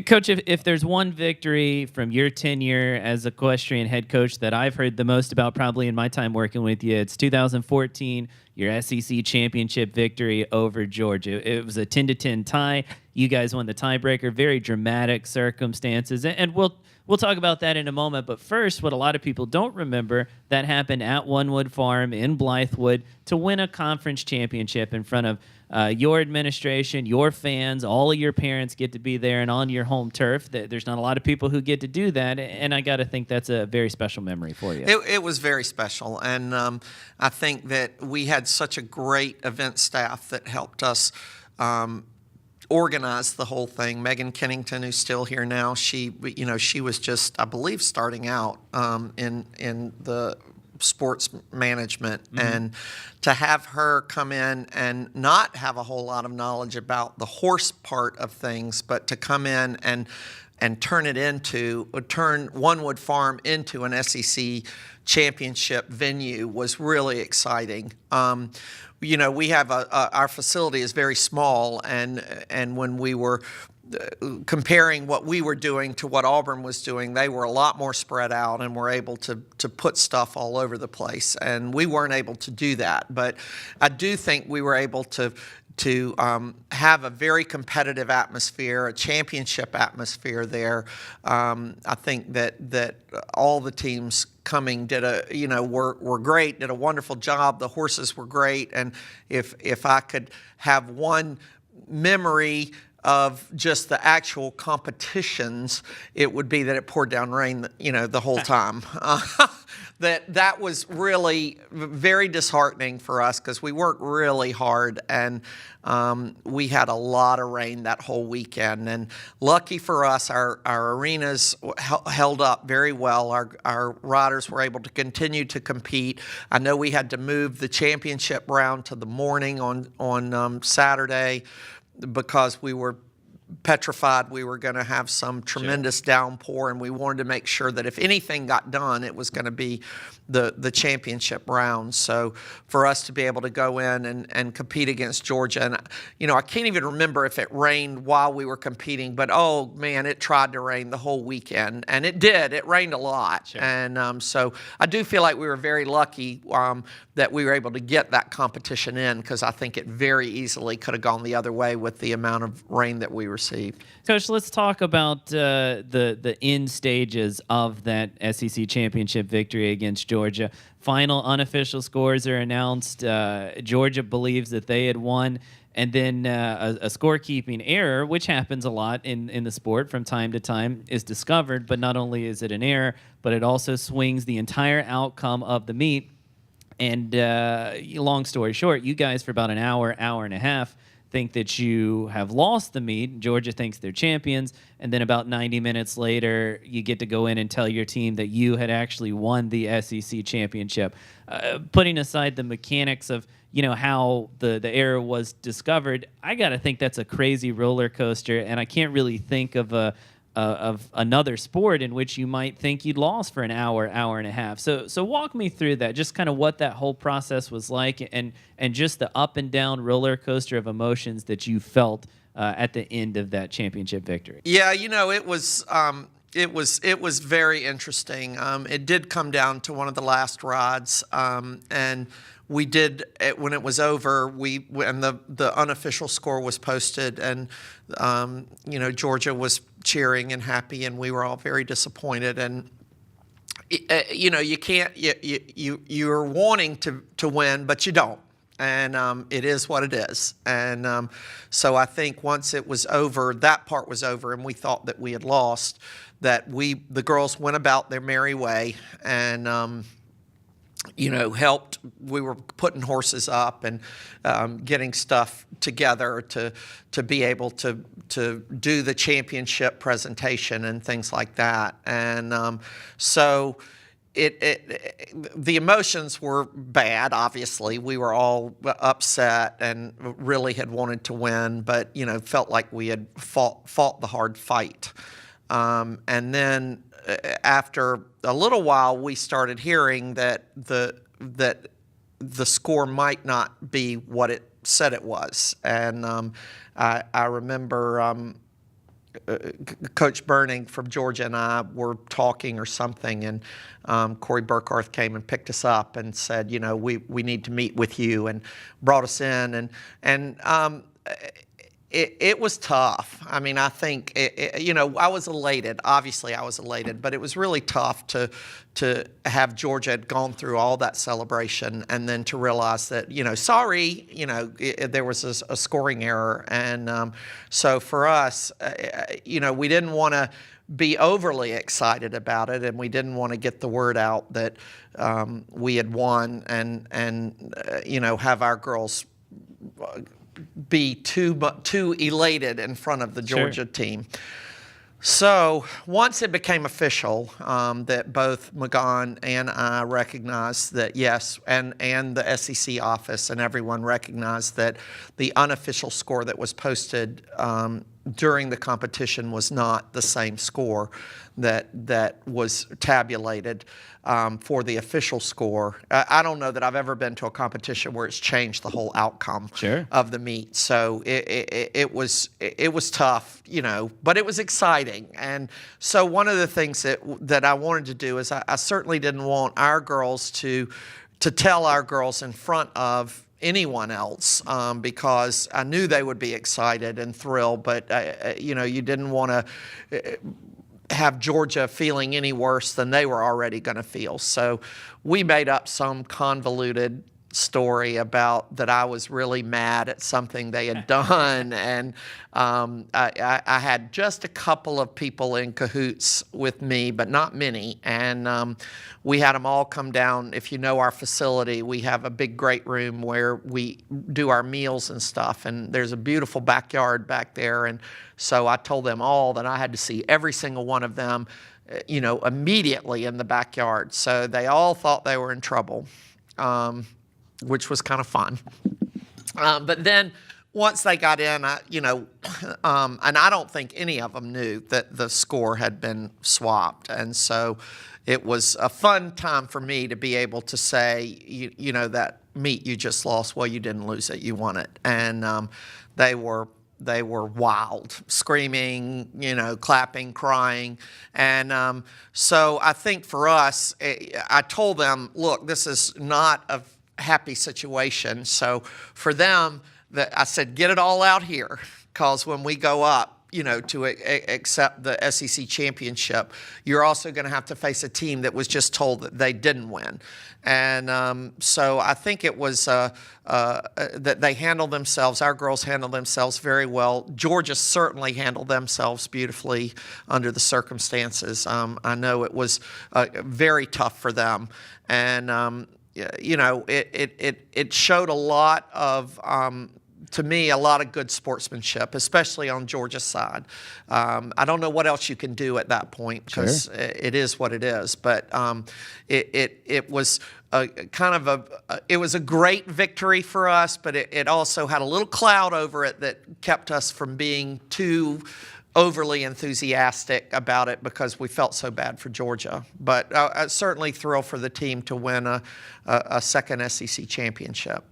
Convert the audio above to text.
Coach, if there's one victory from your tenure as equestrian head coach that I've heard the most about probably in my time working with you, it's 2014, your SEC championship victory over Georgia. It was a 10-10 tie. You guys won the tiebreaker, very dramatic circumstances. And we'll talk about that in a moment. But first, what a lot of people don't remember, that happened at Onewood Farm in Blythewood to win a conference championship in front of your administration, your fans, all of your parents get to be there and on your home turf. There's not a lot of people who get to do that, and I got to think that's a very special memory for you. It was very special, and I think that we had such a great event staff that helped us organize the whole thing. Megan Kennington, who's still here now, she was just, I believe, starting out in the sports management, and to have her come in and not have a whole lot of knowledge about the horse part of things, but to come in and turn Onewood Farm into an SEC championship venue was really exciting. We have our facility is very small, and when we were comparing what we were doing to what Auburn was doing, they were a lot more spread out and were able to put stuff all over the place, and we weren't able to do that. But I do think we were able to have a very competitive atmosphere, a championship atmosphere there. I think that all the teams coming were great, did a wonderful job. The horses were great, and if I could have one memory of just the actual competitions, it would be that it poured down rain, the whole time. That was really very disheartening for us because we worked really hard, and we had a lot of rain that whole weekend. And lucky for us, our arenas held up very well. Our riders were able to continue to compete. I know we had to move the championship round to the morning on Saturday, because we were petrified we were going to have some tremendous downpour, and we wanted to make sure that if anything got done, it was going to be the championship round. So for us to be able to go in and compete against Georgia, and I can't even remember if it rained while we were competing, but oh man, it tried to rain the whole weekend, and it did. It rained a lot. Sure. And so I do feel like we were very lucky that we were able to get that competition in, because I think it very easily could have gone the other way with the amount of rain that we received. Coach, let's talk about the end stages of that SEC championship victory against Georgia. Final unofficial scores are announced. Georgia believes that they had won, and then a scorekeeping error, which happens a lot in the sport from time to time, is discovered. But not only is it an error, but it also swings the entire outcome of the meet. And long story short, you guys, for about an hour and a half, think that you have lost the meet. Georgia thinks they're champions. And then about 90 minutes later, you get to go in and tell your team that you had actually won the SEC championship. Putting aside the mechanics of how the error was discovered, I got to think that's a crazy roller coaster. And I can't really think of another sport in which you might think you'd lost for an hour and a half. So walk me through that, just kind of what that whole process was like, and just the up and down roller coaster of emotions that you felt at the end of that championship victory. Yeah, it was very interesting. It did come down to one of the last rides, and we did, when it was over, and the unofficial score was posted, and Georgia was cheering and happy, and we were all very disappointed. And you can't, you're wanting to win, but you don't. And it is what it is. And so I think once it was over, that part was over, and we thought that we had lost, that the girls went about their merry way, and helped. We were putting horses up and getting stuff together to be able to do the championship presentation and things like that. And so the emotions were bad. Obviously, we were all upset and really had wanted to win, but felt like we had fought the hard fight. And then after a little while, we started hearing that the score might not be what it said it was. And I remember Coach Burning from Georgia and I were talking or something, and Corey Burkhardt came and picked us up and said, we need to meet with you, and brought us in, and it was tough. I mean, I think, I was elated. Obviously, I was elated, but it was really tough to have Georgia had gone through all that celebration and then to realize that, there was a scoring error. And so for us, we didn't want to be overly excited about it, and we didn't want to get the word out that we had won and have our girls be too elated in front of the Georgia team. So once it became official that both McGaughan and I recognized that, yes, and the SEC office and everyone recognized that the unofficial score that was posted during the competition was not the same score that was tabulated for the official score. I don't know that I've ever been to a competition where it's changed the whole outcome of the meet. So it was tough, but it was exciting. And so one of the things that I wanted to do is I certainly didn't want our girls to tell our girls in front of anyone else because I knew they would be excited and thrilled, but you didn't want to have Georgia feeling any worse than they were already going to feel. So we made up some convoluted story about that I was really mad at something they had done, and I had just a couple of people in cahoots with me, but not many, and we had them all come down. If you know our facility, we have a big great room where we do our meals and stuff, and there's a beautiful backyard back there, and so I told them all that I had to see every single one of them immediately in the backyard. So they all thought they were in trouble, which was kind of fun. But then once they got in, and I don't think any of them knew that the score had been swapped. And so it was a fun time for me to be able to say, that meet you just lost, well, you didn't lose it, you won it. And they were wild, screaming, clapping, crying. And so I think for us, I told them, look, this is not a happy situation. So for them, I said, get it all out here, because when we go up, to accept the SEC championship, you're also going to have to face a team that was just told that they didn't win. And so I think it was that they handled themselves, our girls handled themselves very well. Georgia certainly handled themselves beautifully under the circumstances. I know it was very tough for them. And it showed a lot of, to me, a lot of good sportsmanship, especially on Georgia's side. I don't know what else you can do at that point, because it is what it is. But it was it was a great victory for us, but it also had a little cloud over it that kept us from being too overly enthusiastic about it because we felt so bad for Georgia. But certainly thrilled for the team to win a second SEC championship.